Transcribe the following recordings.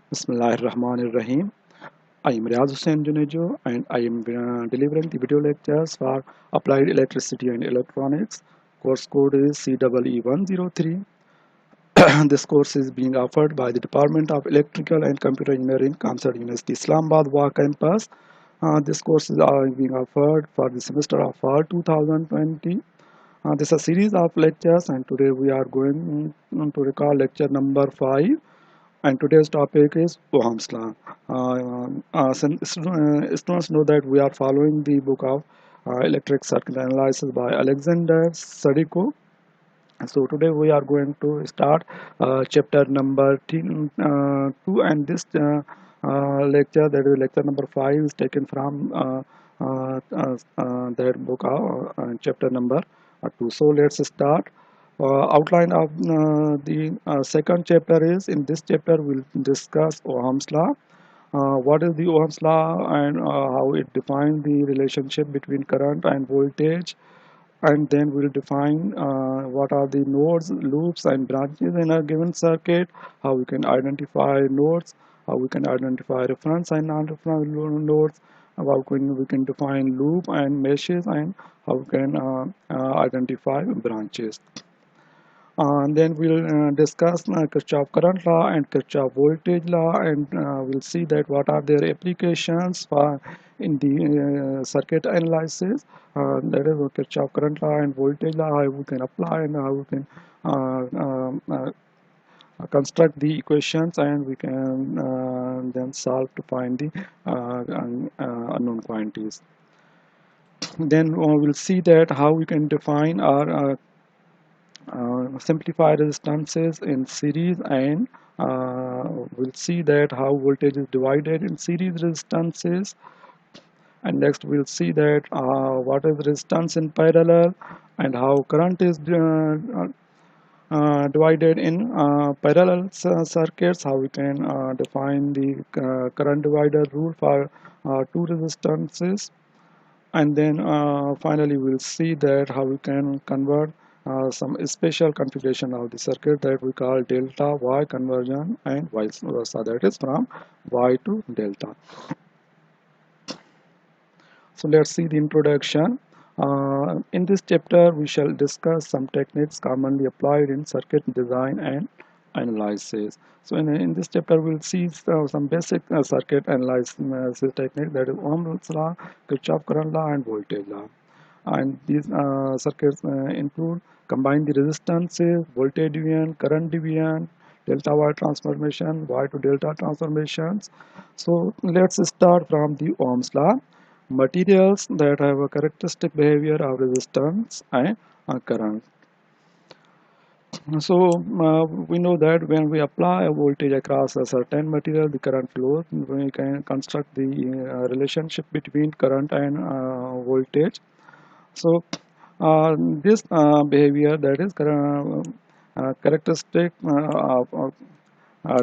Bismillahirrahmanirrahim. I am Riaz Hussain Junejo and I am delivering the video lectures for Applied Electricity and Electronics. Course code is CEE103. This course is being offered by the Department of Electrical and Computer Engineering, Kamsat University, Islamabad, WA campus. This course is being offered for the semester of fall 2020. This is a series of lectures and today we are going to record lecture number 5 and today's topic is Ohm's law. Students know that we are following the book of electric circuit analysis by Alexander Sadiko. So today we are going to start chapter number 2, and this lecture, that is lecture number 5, is taken from that book chapter number 2. So let's start. Outline of the second chapter is, in this chapter we'll discuss Ohm's law. What is the Ohm's law and how it defines the relationship between current and voltage, and then we'll define what are the nodes, loops and branches in a given circuit, how we can identify nodes, how we can identify reference and non-reference nodes, how we can define loop and meshes, and how we can identify branches. And then we'll discuss Kirchhoff current law and Kirchhoff voltage law, and we'll see that what are their applications for in the circuit analysis. That is Kirchhoff current law and voltage law, how we can apply and how we can construct the equations, and we can then solve to find the unknown quantities. Then we'll see that how we can define our simplify resistances in series, and we'll see that how voltage is divided in series resistances, and next we'll see that what is resistance in parallel and how current is divided in parallel circuits, how we can define the current divider rule for two resistances, and then finally we'll see that how we can convert some special configuration of the circuit that we call delta Y conversion and vice versa, that is from Y to delta. So let's see the introduction. In this chapter we shall discuss some techniques commonly applied in circuit design and analysis. So in this chapter we'll see some basic circuit analysis techniques, that is Ohm's law, Kirchhoff current law and voltage law. And these circuits include combine the resistances, voltage division, current division, delta Y transformation, Y to delta transformations. So let's start from the Ohm's law. Materials that have a characteristic behavior of resistance and current. So we know that when we apply a voltage across a certain material, the current flows. We can construct the relationship between current and voltage. So this behavior, that is characteristic of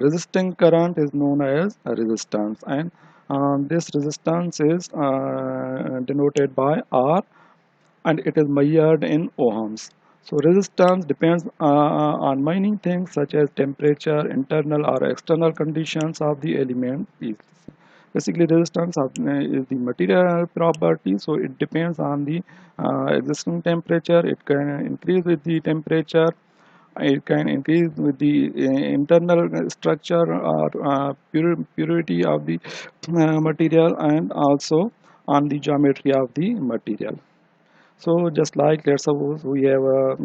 resisting current, is known as resistance, and this resistance is denoted by R, and it is measured in ohms. So resistance depends on many things such as temperature, internal or external conditions of the element. Basically, resistance is the material property, so it depends on the existing temperature. It can increase with the temperature, it can increase with the internal structure or purity of the material, and also on the geometry of the material. So just like, let's suppose we have a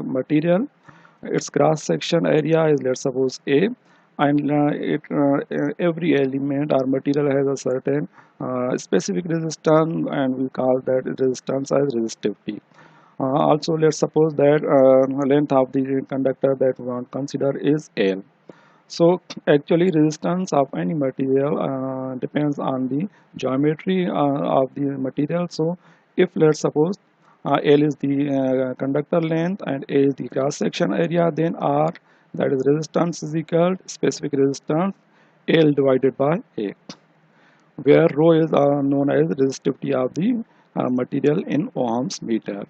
material, its cross section area is, let's suppose, A, and every element or material has a certain specific resistance, and we call that resistance as resistivity. Also, let's suppose that length of the conductor that we want to consider is L. So actually resistance of any material depends on the geometry of the material. So if, let's suppose, L is the conductor length and A is the cross section area, then R, that is resistance, is equal to specific resistance L divided by A, where rho is known as resistivity of the material in ohms meter.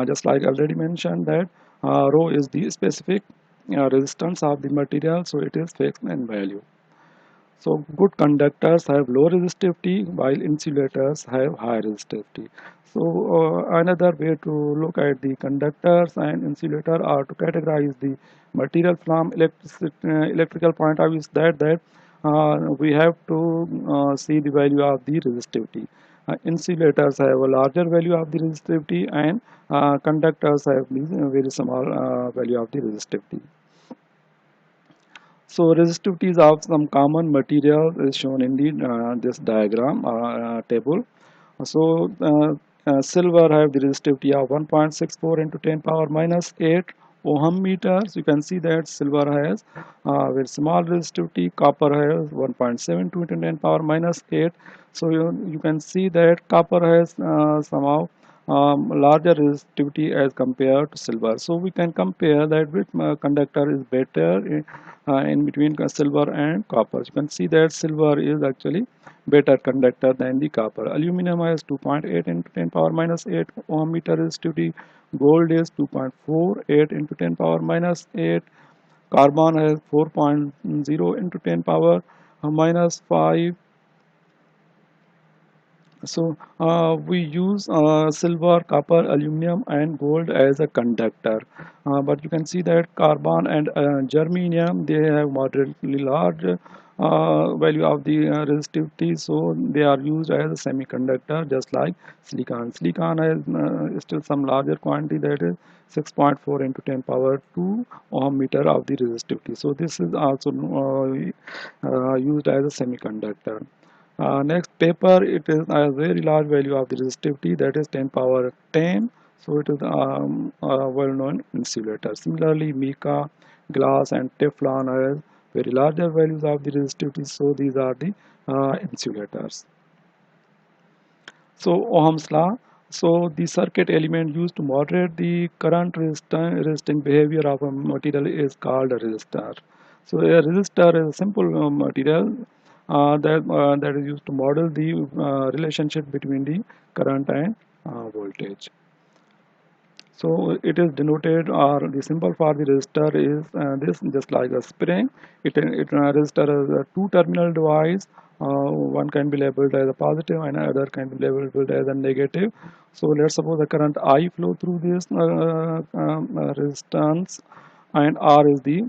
Just like I already mentioned that rho is the specific resistance of the material, so it is fixed in value. So good conductors have low resistivity while insulators have high resistivity. So another way to look at the conductors and insulator or to categorize the material from electrical point of view is that we have to see the value of the resistivity. Insulators have a larger value of the resistivity and conductors have the very small value of the resistivity. So resistivities of some common materials is shown in the this diagram table. So silver have the resistivity of 1.64 into 10 power minus 8 ohm meters. You can see that silver has very small resistivity. Copper has 1.72 into 10 power minus 8. So you can see that copper has somehow larger resistivity as compared to silver. So we can compare that which conductor is better in between silver and copper. You can see that silver is actually better conductor than the copper. Aluminum has 2.8 into 10 power minus 8 ohm meter resistivity. Gold is 2.48 into 10 power minus 8. Carbon has 4.0 into 10 power minus 5. So we use silver, copper, aluminum and gold as a conductor. But you can see that carbon and germanium, they have moderately large value of the resistivity. So they are used as a semiconductor just like silicon. Silicon has still some larger quantity, that is 6.4 into 10 power 2 ohm meter of the resistivity. So this is also used as a semiconductor. Next paper, it is a very large value of the resistivity, that is 10 power 10. So it is well-known insulator. Similarly, mica, glass and Teflon have very larger values of the resistivity. So these are the insulators. So Ohm's law. So the circuit element used to moderate the current resisting behavior of a material is called a resistor. So a resistor is a simple material that is used to model the relationship between the current and voltage. So it is denoted, or the symbol for the resistor is this, just like a spring. It resistor is a two-terminal device. One can be labeled as a positive and other can be labeled as a negative. So let's suppose the current I flow through this resistance, and R is the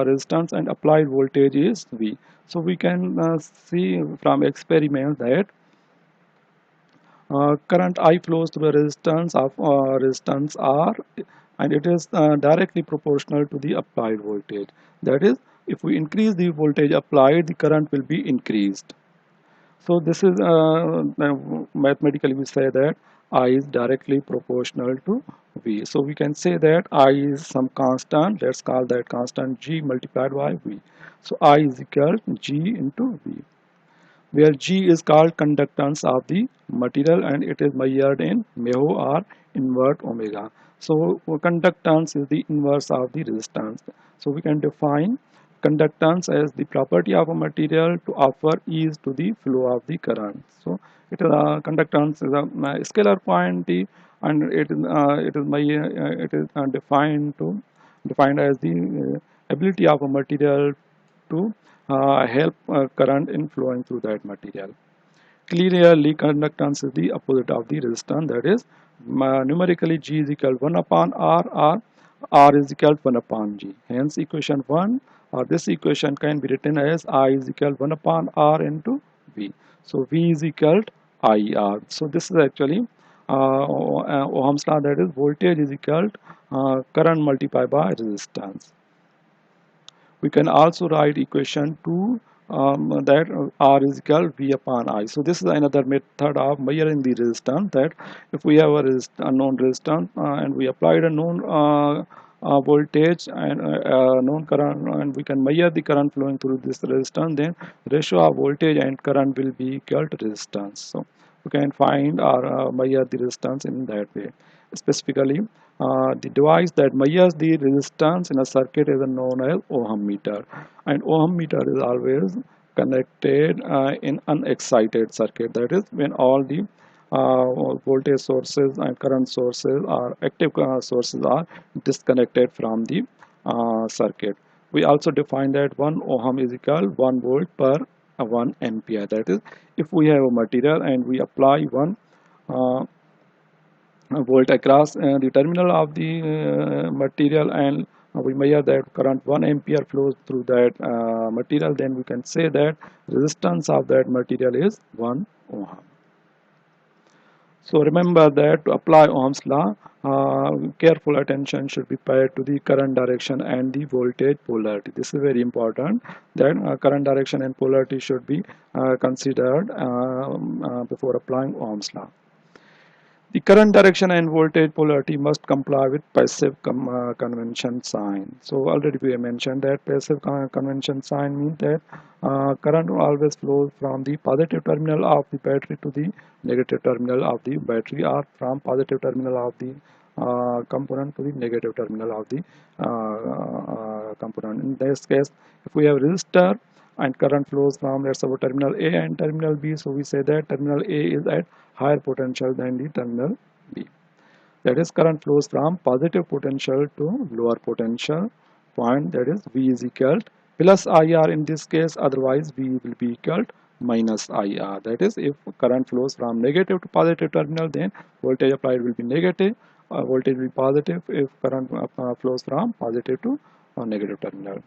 resistance, and applied voltage is V. So we can see from experiment that current I flows through a resistance R, and it is directly proportional to the applied voltage. That is, if we increase the voltage applied, the current will be increased. So this is mathematically we say that I is directly proportional to V. So we can say that I is some constant. Let's call that constant G multiplied by V. So I is equal to G into V, where G is called conductance of the material and it is measured in mho or invert omega. So conductance is the inverse of the resistance. So we can define conductance as the property of a material to offer ease to the flow of the current. So conductance is a scalar quantity, and it is defined as the ability of a material to help current in flowing through that material. Clearly, conductance is the opposite of the resistance, that is numerically G is equal 1 upon R, or R is equal 1 upon G. Hence equation 1, or this equation can be written as I is equal 1 upon R into V. So V is equal to IR. So this is actually Ohm's law, that is voltage is equal to current multiplied by resistance. We can also write equation 2 that R is equal V upon I. So this is another method of measuring the resistance, that if we have a known resistance and we applied a known voltage and known current, and we can measure the current flowing through this resistance, then ratio of voltage and current will be equal to resistance. So we can find or measure the resistance in that way. Specifically, the device that measures the resistance in a circuit is known as ohm meter, and ohm meter is always connected in unexcited circuit. That is, when all the voltage sources and current sources or active sources are disconnected from the circuit. We also define that 1 ohm is equal 1 volt per 1 ampere. That is, if we have a material and we apply 1 uh, volt across the terminal of the material, and we measure that current 1 ampere flows through that material, then we can say that resistance of that material is 1 ohm. So remember that to apply Ohm's law, careful attention should be paid to the current direction and the voltage polarity. This is very important, that current direction and polarity should be considered before applying Ohm's law. The current direction and voltage polarity must comply with passive convention sign. So already we have mentioned that passive convention sign means that current always flows from the positive terminal of the battery to the negative terminal of the battery, or from positive terminal of the component to the negative terminal of the component. In this case, if we have resistor and current flows from, let's say, terminal A and terminal B, so we say that terminal A is at higher potential than the terminal B. That is, current flows from positive potential to lower potential point, that is V is equal to plus IR in this case, otherwise V will be equal to minus IR. That is, if current flows from negative to positive terminal, then voltage applied will be negative, voltage will be positive if current flows from positive to negative terminal.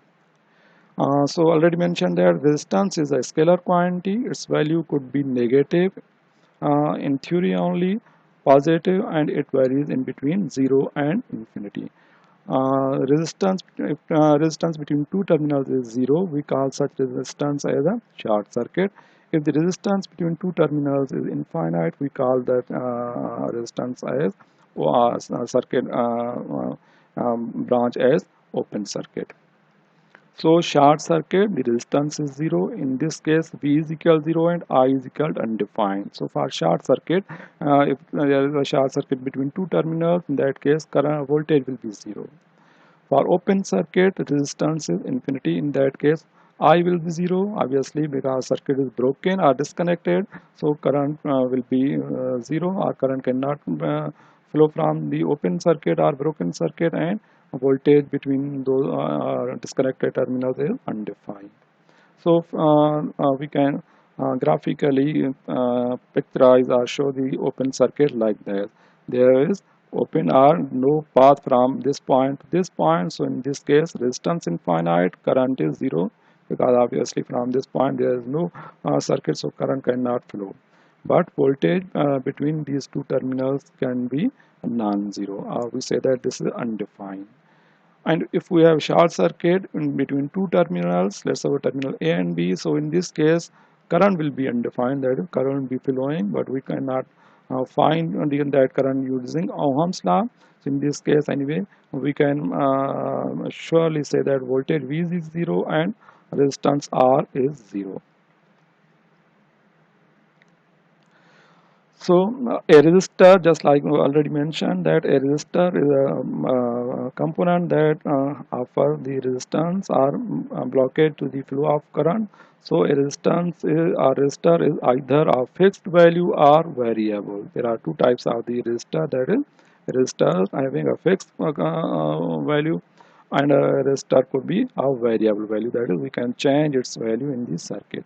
So already mentioned that resistance is a scalar quantity. Its value could be negative in theory only, positive, and it varies in between 0 and infinity. Resistance between two terminals is 0, we call such resistance as a short circuit. If the resistance between two terminals is infinite, we call that resistance as circuit branch as open circuit. So short circuit, the resistance is 0. In this case, V is equal to 0 and I is equal to undefined. So for short circuit, if there is a short circuit between two terminals, in that case, current voltage will be 0. For open circuit, resistance is infinity. In that case, I will be 0, obviously, because circuit is broken or disconnected. So current will be 0, or current cannot flow from the open circuit or broken circuit, and voltage between those disconnected terminals is undefined. So we can graphically picturize or show the open circuit like this. There is open or no path from this point to this point. So in this case, resistance infinite, current is 0, because obviously from this point there is no circuit, so current cannot flow. But voltage between these two terminals can be non-zero. We say that this is undefined. And if we have short circuit in between two terminals, let's say terminal A and B, so in this case current will be undefined, that is, current will be flowing, but we cannot find that current using Ohm's law. So in this case anyway, we can surely say that voltage V is 0 and resistance R is 0. So a resistor, just like we already mentioned, that a resistor is a component that offer the resistance or blockade to the flow of current. So a resistor is either a fixed value or variable. There are two types of the resistor, that is a resistor having a fixed value, and a resistor could be a variable value, that is we can change its value in the circuit.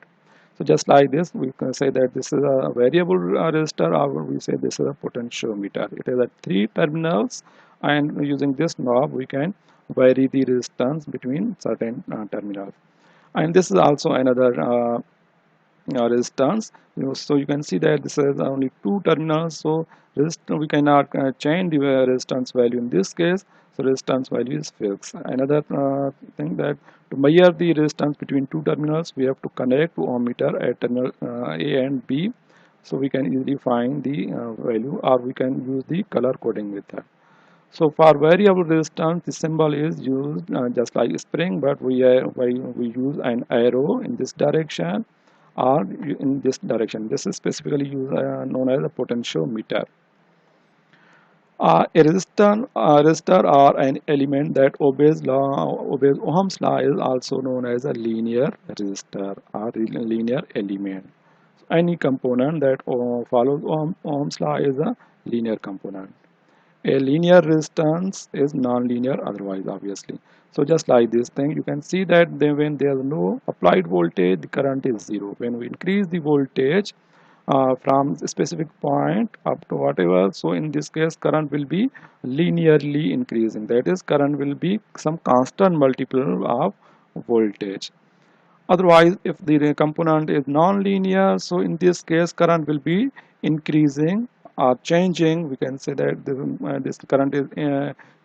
So just like this, we can say that this is a variable resistor, or we say this is a potentiometer. It has 3 terminals, and using this knob, we can vary the resistance between certain terminals. And this is also another resistance. So you can see that this is only 2 terminals, so we cannot change the resistance value in this case, so resistance value is fixed. Another thing, that to measure the resistance between two terminals, we have to connect to ohm meter at terminal A and B, so we can easily find the value, or we can use the color coding method. So for variable resistance, the symbol is used just like spring, but we use an arrow in this direction or in this direction. This is specifically used, known as a potentiometer. A resistor or an element that obeys Ohm's law is also known as a linear resistor or linear element. Any component that follows Ohm's law is a linear component. A linear resistance is non-linear otherwise, obviously. So just like this thing, you can see that then when there is no applied voltage, the current is zero. When we increase the voltage from a specific point up to whatever, so in this case current will be linearly increasing. That is, current will be some constant multiple of voltage. Otherwise, if the component is non-linear, so in this case current will be increasing or changing. We can say that this current is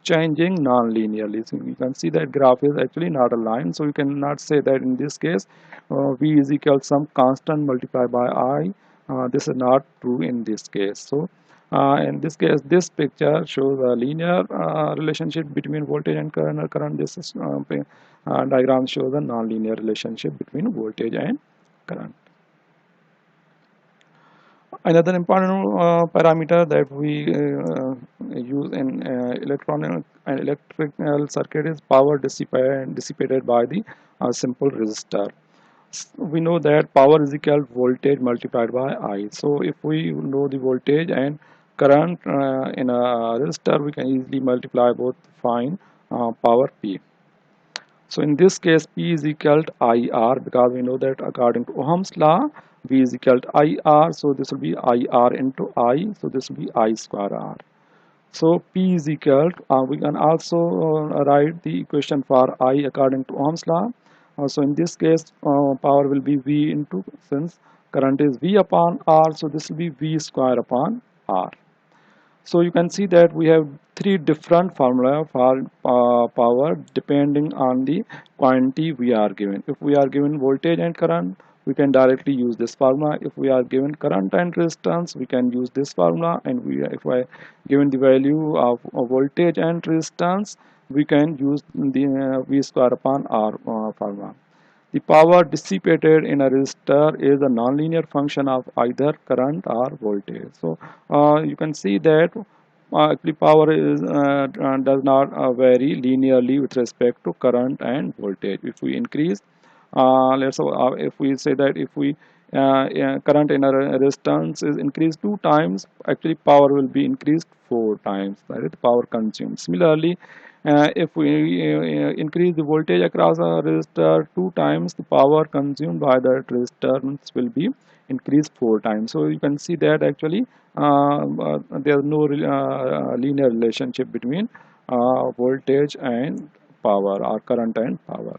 changing non-linearly. So you can see that graph is actually not a line, so you cannot say that in this case V is equal to some constant multiplied by I. This is not true in this case. So in this case, this picture shows a linear relationship between voltage and current. This is, diagram shows a non-linear relationship between voltage and current. Another important parameter that we use in electronic and electrical circuit is power dissipated by the simple resistor. We know that power is equal to voltage multiplied by I. So if we know the voltage and current in a resistor, we can easily multiply both, find power P. So in this case, P is equal to IR, because we know that according to Ohm's law, V is equal to IR. So this will be IR into I. So this will be I square R. So P is equal to, we can also write the equation for I according to Ohm's law. So in this case, power will be V into, since current is V upon R, so this will be V square upon R. So you can see that we have three different formula for power depending on the quantity we are given. If we are given voltage and current, we can directly use this formula. If we are given current and resistance, we can use this formula. And if I given the value of voltage and resistance, we can use the V square upon R formula. The power dissipated in a resistor is a nonlinear function of either current or voltage. So you can see that actually power is does not vary linearly with respect to current and voltage. If we increase, let's say if we say that if we current in a resistance is increased 2 times, actually power will be increased 4 times. That is power consumed. Similarly, if we increase the voltage across a resistor 2 times, the power consumed by that resistance will be increased 4 times. So you can see that actually there is no linear relationship between voltage and power, or current and power.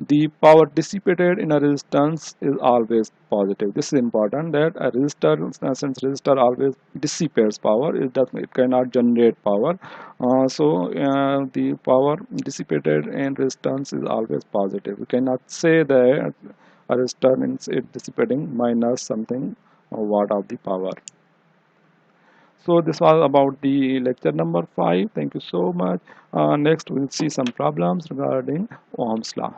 The power dissipated in a resistance is always positive. This is important, that a resistor, since resistor always dissipates power, it cannot generate power. The power dissipated in resistance is always positive. We cannot say that a resistor means it dissipating minus something watt of the power. So this was about the lecture number 5. Thank you so much. Next we'll see some problems regarding Ohm's law.